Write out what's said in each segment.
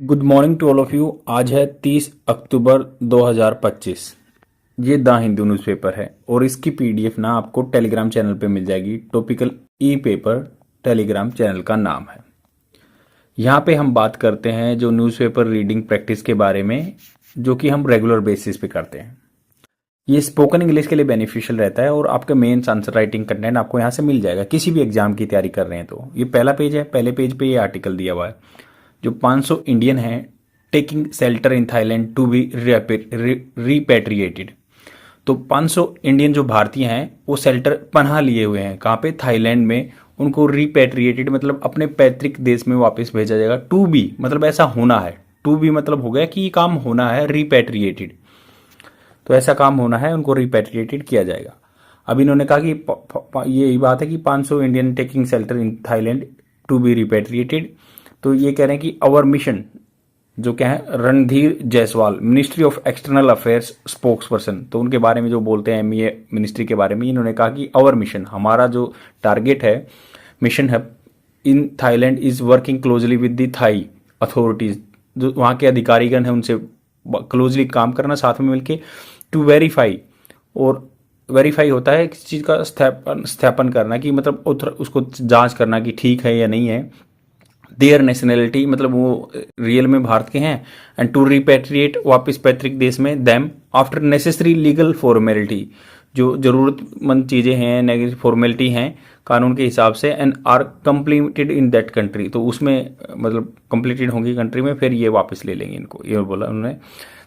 Good morning to all of you. आज है 30 अक्टूबर 2025। ये द हिंदू न्यूज़पेपर है और इसकी पीडीएफ ना आपको टेलीग्राम चैनल पे मिल जाएगी। टॉपिकल ई पेपर टेलीग्राम चैनल का नाम है। यहाँ पे हम बात करते हैं जो न्यूज़पेपर रीडिंग प्रैक्टिस के बारे में, जो कि हम रेगुलर बेसिस पे करते हैं। ये स्पोकन इंग्लिश के लिए बेनिफिशियल रहता है और आपका मेन आंसर राइटिंग कंटेंट आपको यहाँ से मिल जाएगा किसी भी एग्जाम की तैयारी कर रहे हैं तो। ये पहला पेज है, पहले पेज पे ये आर्टिकल दिया हुआ है जो 500 इंडियन हैं taking shelter in Thailand to be repatriated. तो 500 इंडियन जो भारतीय हैं वो शेल्टर पनाह लिए हुए हैं कहाँ पे, थाईलैंड में। उनको रिपेट्रिएटेड मतलब अपने पैतृक देश में वापस भेजा जाएगा। टू बी मतलब ऐसा होना है, टू बी मतलब हो गया कि ये काम होना है, रिपेट्रिएटेड तो ऐसा काम होना है, उनको रिपेट्रिएटेड किया जाएगा। अब इन्होंने कहा कि यही बात है कि 500 Indian taking shelter in Thailand to be repatriated. तो ये कह रहे हैं कि आवर मिशन, जो क्या है, Randhir Jaiswal ministry of external affairs spokes person, तो उनके बारे में जो बोलते हैं ये मिनिस्ट्री के बारे में, इन्होंने कहा कि आवर मिशन, हमारा जो टारगेट है, मिशन है in Thailand is working closely with the Thai authorities, जो वहाँ के अधिकारीगण हैं उनसे क्लोजली काम करना, साथ में मिलके टू वेरीफाई, और वेरीफाई होता है किसी चीज़ का सत्यापन करना कि मतलब उसको जांच करना कि ठीक है या नहीं है। देयर नेशनैलिटी मतलब वो रियल में भारत के हैं, एंड टू रिपेट्रिएट वापस पैतृक देश में them after necessary legal formality, जो जरूरतमंद चीज़ें हैं, नेगेटिव फॉर्मेलिटी हैं कानून के हिसाब से, and are completed in that country, तो उसमें मतलब कंप्लीटेड होंगी कंट्री में, फिर ये वापस ले लेंगे इनको, ये बोला उन्होंने।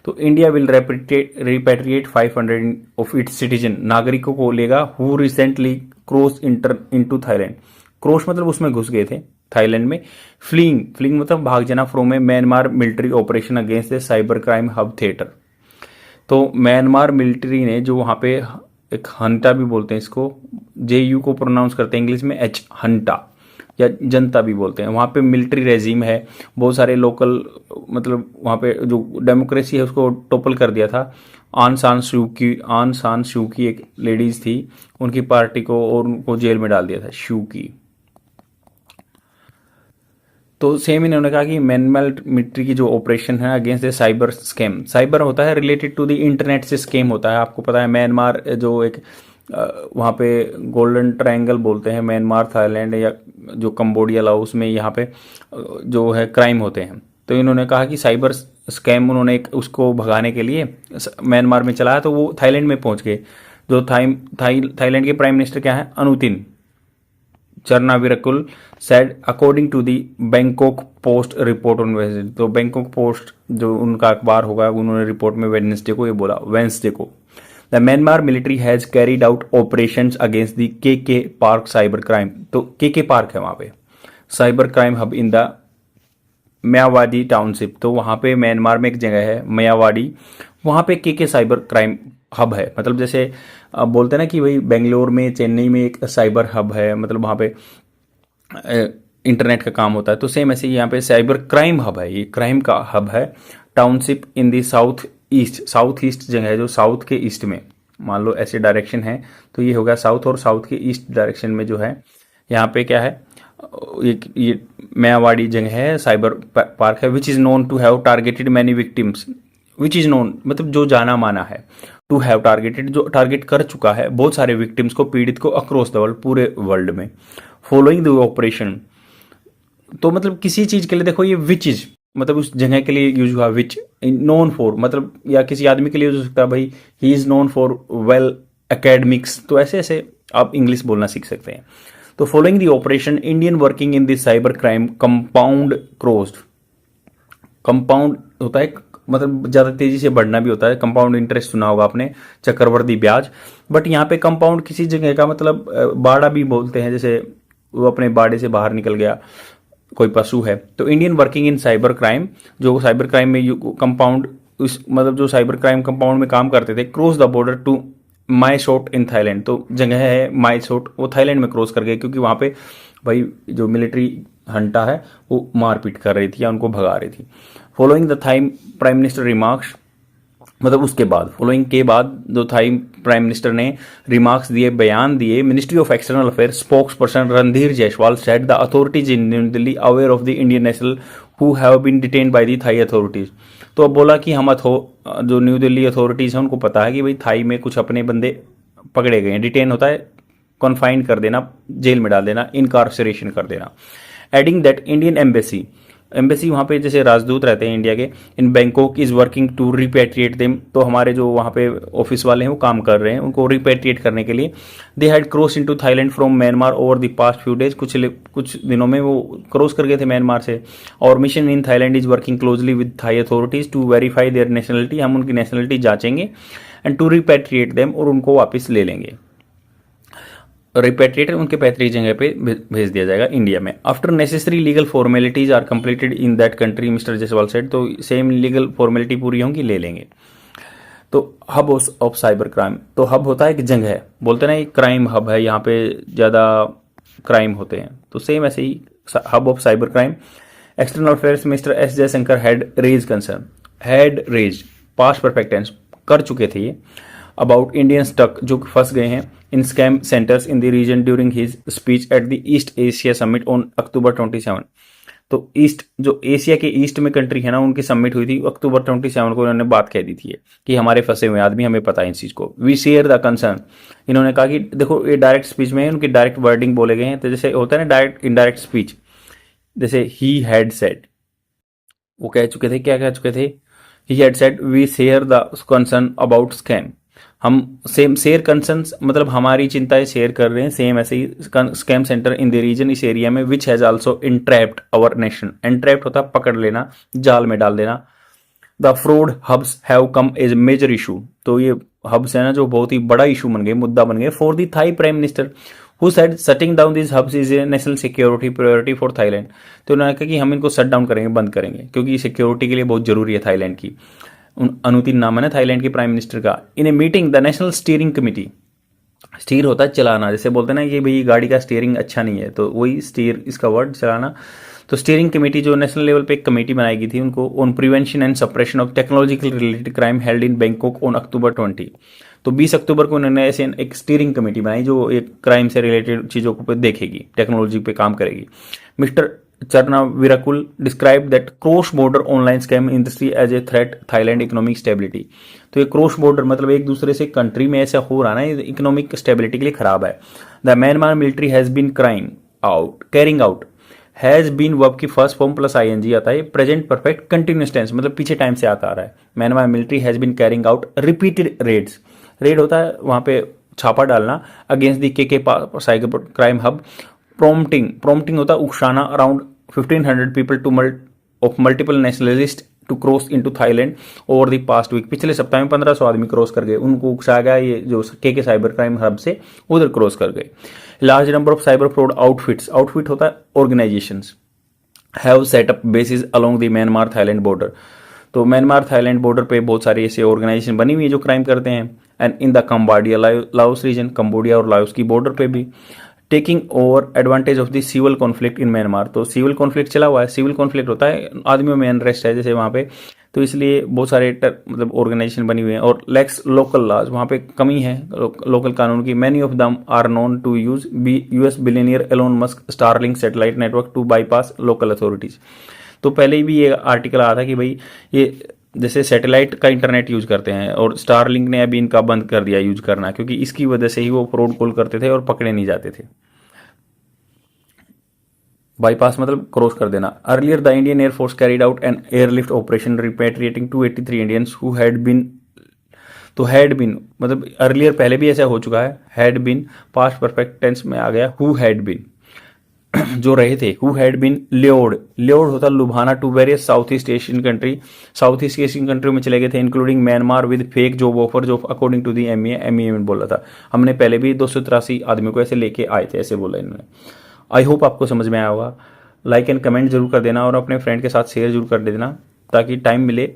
तो India will repatriate 500 of its citizen, नागरिकों को लेगा who recently cross into Thailand, cross मतलब उसमें घुस गए थे थाईलैंड में, फ्लीइंग मतलब भाग जाना, from A Myanmar military operation against the cyber crime hub theatre. तो म्यांमार मिलिट्री ने जो वहाँ पे एक हंटा भी बोलते हैं इसको, JU को प्रोनाउंस करते हैं इंग्लिश में H, हंटा या जनता भी बोलते हैं, वहाँ पे मिलिट्री रेजिम है, बहुत सारे लोकल मतलब वहाँ पे जो डेमोक्रेसी है उसको टोपल कर दिया था। आन सान सू की एक लेडीज थी, उनकी पार्टी को, और उनको जेल में डाल दिया था, शू की। तो सेम इन्होंने कहा कि म्यांमार मिलिट्री की जो ऑपरेशन है against the cyber scam, cyber होता है रिलेटेड टू द इंटरनेट से स्कैम होता है, आपको पता है। म्यांमार जो एक वहाँ पे गोल्डन ट्रायंगल बोलते हैं, म्यांमार, थाईलैंड या जो कंबोडिया, लाओस में, यहाँ पे जो है क्राइम होते हैं। तो इन्होंने कहा कि साइबर स्कैम उन्होंने उसको भगाने के लिए म्यांमार में चलाया, तो वो थाईलैंड में पहुंच गए। जो थाईलैंड के प्राइम मिनिस्टर क्या है, Anutin Charnvirakul said according to the Bangkok Post report on Wednesday. तो बैंकॉक पोस्ट जो उनका अखबार होगा, उन्होंने रिपोर्ट में वेडनेसडे को ये बोला, वेंसडे को, the Myanmar military has carried out operations against the के पार्क साइबर क्राइम। तो के पार्क है वहां पे, cyber crime hub in the Myawaddy township. तो वहां पे म्यांमार में एक जगह है म्यावाडी, वहां पे के साइबर क्राइम हब है। मतलब जैसे आप बोलते हैं ना कि भाई बेंगलोर में, चेन्नई में एक साइबर हब है, मतलब वहाँ पे इंटरनेट का काम होता है, तो सेम ऐसे यहाँ पे साइबर क्राइम हब है, ये क्राइम का हब है। टाउनशिप इन दी साउथ ईस्ट जगह है, जो साउथ के ईस्ट में, मान लो ऐसे डायरेक्शन है तो ये होगा साउथ, और साउथ के ईस्ट डायरेक्शन में जो है यहाँ पे क्या है, ये म्यावाड़ी जगह है, साइबर पार्क है, which is known to have targeted many victims, which is known मतलब जो जाना माना है, टू हैव टारगेटेड जो टारगेट कर चुका है बहुत सारे विक्टिम्स को, पीड़ित को, अक्रॉस द वर्ल्ड, पूरे वर्ल्ड में। फॉलोइंग द ऑपरेशन, तो मतलब किसी चीज़ के लिए देखो, ये विच इज मतलब उस जगह के लिए यूज हुआ, विच नोन फॉर मतलब, या किसी आदमी के लिए यूज हो सकता है, भाई he is known for well academics, तो ऐसे ऐसे आप इंग्लिश बोलना सीख सकते हैं। तो following the operation Indian working in the cyber crime compound क्रोज्ड, compound होता है मतलब ज़्यादा तेजी से बढ़ना भी होता है, कंपाउंड इंटरेस्ट सुना होगा आपने, चक्रवर्ती ब्याज, बट यहाँ पे कंपाउंड किसी जगह का मतलब बाड़ा भी बोलते हैं, जैसे वो अपने बाड़े से बाहर निकल गया, कोई पशु है। तो Indian working in cyber crime, जो साइबर क्राइम में कंपाउंड, उस मतलब जो साइबर क्राइम कंपाउंड में काम करते थे, cross the border to Mae Sot in Thailand, तो जगह है माईसोट, वो थाईलैंड में क्रॉस कर गए, क्योंकि वहाँ पे भाई जो मिलिट्री हंटा है वो मारपीट कर रही थी या उनको भगा रही थी। Following the Thai prime minister remarks, मतलब उसके बाद, फॉलोइंग के बाद जो थाई प्राइम मिनिस्टर ने रिमार्क्स दिए, बयान दिए, ministry of external affair spokesperson Randhir Jaiswal said the authorities in New Delhi aware of the Indian national who have been detained by the Thai authorities. तो अब बोला कि हम जो न्यू दिल्ली अथॉरिटीज़ हैं उनको पता है कि भाई थाई में कुछ अपने बंदे पकड़े गए हैं। डिटेन होता है कॉन्फाइन कर देना, जेल में डाल देना, इनकार्सरेशन कर देना। Adding that Indian embassy, embassy वहाँ पे जैसे राजदूत रहते हैं इंडिया के, in Bangkok is working to repatriate them. तो हमारे जो वहाँ पे ऑफिस वाले हैं वो काम कर रहे हैं उनको रिपेट्रिएट करने के लिए। They had cross into Thailand from Myanmar over the past few days, कुछ दिनों में वो क्रॉस कर गए थे म्यांमार से। और mission in Thailand is working closely with Thai authorities to verify their nationality, हम उनकी नेशनलिटी जांचेंगे एंड टू रिपेट्रिएट देम, और उनको वापस ले लेंगे। रिपेट्रिएट उनके पैतृक जगह पे भेज दिया जाएगा इंडिया में। After necessary legal formalities are completed in that country, mister Jaiswal said, तो सेम लीगल फॉर्मेलिटी पूरी होंगी, ले लेंगे। तो हब ऑफ साइबर क्राइम, तो हब होता है कि जगह, बोलते ना क्राइम हब है, यहाँ पे ज़्यादा क्राइम होते हैं, तो सेम ऐसे ही hub of cyber crime. External affairs mister S Jaishankar had raise concern, had raise past perfect tense कर चुके थे ये, अबाउट इंडियन स्टक जो फंस गए हैं in scam centres in the region during his speech at the East Asia Summit on October 27। तो east जो एशिया के ईस्ट में कंट्री है ना, उनकी समिट हुई थी अक्टूबर 27 को, उन्होंने बात कह दी थी कि हमारे फंसे हुए आदमी, हमें पता है इस चीज़ को। वी शेयर द कंसर्न, इन्होंने कहा कि देखो ये डायरेक्ट स्पीच में है, उनकी डायरेक्ट वर्डिंग बोले गए हैं। तो जैसे होता है ना डायरेक्ट इनडायरेक्ट स्पीच, जैसे ही हैड सेड, वो कह चुके थे, क्या कह चुके थे, he had said we share the concern about scam, हम सेम शेयर कंसर्न्स मतलब हमारी चिंताएं शेयर कर रहे हैं, सेम ऐसे ही scam centre in the region, इस एरिया में, which has also entrapped our nation, entrapped होता है पकड़ लेना, जाल में डाल देना। The fraud hubs have come as major issue, तो ये हब्स है ना जो बहुत ही बड़ा इशू बन गए, मुद्दा बन गए for the Thai prime minister, who said shutting down this hubs is a national security priority for Thailand. तो उन्होंने कहा कि हम इनको शट डाउन करेंगे, बंद करेंगे, क्योंकि सिक्योरिटी के लिए बहुत जरूरी है थाईलैंड की। अनुतिन नाम है ना थाईलैंड के प्राइम मिनिस्टर का। In a meeting the national steering committee, steer होता है चलाना, जैसे बोलते हैं ना कि भाई गाड़ी का स्टीयरिंग अच्छा नहीं है, तो वही स्टीयर इसका वर्ड चलाना। तो स्टीयरिंग कमेटी जो नेशनल लेवल पे एक कमेटी बनाई गई थी उनको, on prevention and suppression of technological related crime held in Bangkok on October 20। तो 20 अक्टूबर को उन्होंने ऐसे एक स्टीयरिंग कमेटी बनाई जो एक क्राइम से रिलेटेड चीज़ों को देखेगी, टेक्नोलॉजी पे काम करेगी। Mister Charnvirakul describe that cross border online scam industry as a threat Thailand economic stability. तो ये क्रॉस बॉर्डर मतलब एक दूसरे से कंट्री में ऐसा हो रहा है ना, इकोनॉमिक स्टेबिलिटी के लिए खराब है। The Myanmar military has been carrying out, has been verb की फर्स्ट फॉर्म प्लस आईएनजी आता है, प्रेजेंट परफेक्ट कंटिन्यूस टेंस मतलब पीछे टाइम से आता आ रहा है। Myanmar military has been carrying out repeated raids, raid होता है वहां पे छापा डालना, अगेंस्ट दी के साइबर क्राइम हब। प्रॉम्प्टिंग होता है उकसाना around 1500 people of multiple nationalist to cross into Thailand over the past week. पिछले सप्ताह में 1500 आदमी क्रॉस कर गए, उनको उकसाया गया ये जो के साइबर क्राइम हब से उधर क्रॉस कर गए। Large number of cyber fraud outfit होता है organisations, have set up basis along the Myanmar Thailand border. तो म्यांमार थाईलैंड बॉर्डर पे बहुत सारी ऐसे ऑर्गेनाइजेशन बनी हुई है जो क्राइम करते हैं। And in the Cambodia Laos region, Cambodia और लाओस की बॉर्डर पे भी। Taking over advantage of the civil conflict in Myanmar, तो सिविल कॉन्फ्लिक्ट चला हुआ है, सिविल कॉन्फ्लिक्ट होता है आदमियों में अनरेस्ट है जैसे वहाँ पे, तो इसलिए बहुत सारे मतलब ऑर्गेनाइजेशन बनी हुई है। और लैक्स लोकल लॉज, वहाँ पे कमी है लोकल कानून की। Many of them are known to use US billionaire Elon Musk Starlink satellite network to bypass local authorities. तो पहले भी ये आर्टिकल आया था कि भाई ये जैसे सैटेलाइट का इंटरनेट यूज करते हैं और स्टारलिंक ने अभी इनका बंद कर दिया यूज करना, क्योंकि इसकी वजह से ही वो फ्रॉड कॉल करते थे और पकड़े नहीं जाते थे। बाईपास मतलब क्रॉस कर देना। Earlier the Indian air force carried out an airlift operation repatriating 283 Indians who had been, तो हैड बीन मतलब अर्लियर पहले भी ऐसा हो चुका है, had been past perfect tense में आ गया हु हैड बीन जो रहे थे, हु हैड बीन ल्योर्ड होता लुभाना to various South East Asian country में चले गए थे, including Myanmar with fake job offer जो अकॉर्डिंग टू दी एमईए में बोला था हमने पहले भी 283 आदमियों को ऐसे लेके आए थे, ऐसे बोला इन्होंने। आई होप आपको समझ में आया होगा। लाइक एंड कमेंट जरूर कर देना और अपने फ्रेंड के साथ शेयर जरूर कर देना ताकि टाइम मिले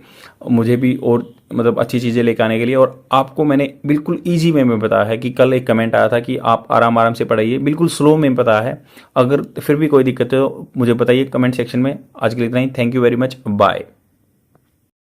मुझे भी और मतलब अच्छी चीज़ें लेकर आने के लिए। और आपको मैंने बिल्कुल इजी वे में बताया है कि कल एक कमेंट आया था कि आप आराम से पढ़ाइए, बिल्कुल स्लो में बताया है। अगर फिर भी कोई दिक्कत है तो मुझे बताइए कमेंट सेक्शन में। आज के लिए इतना ही, thank you very much, bye.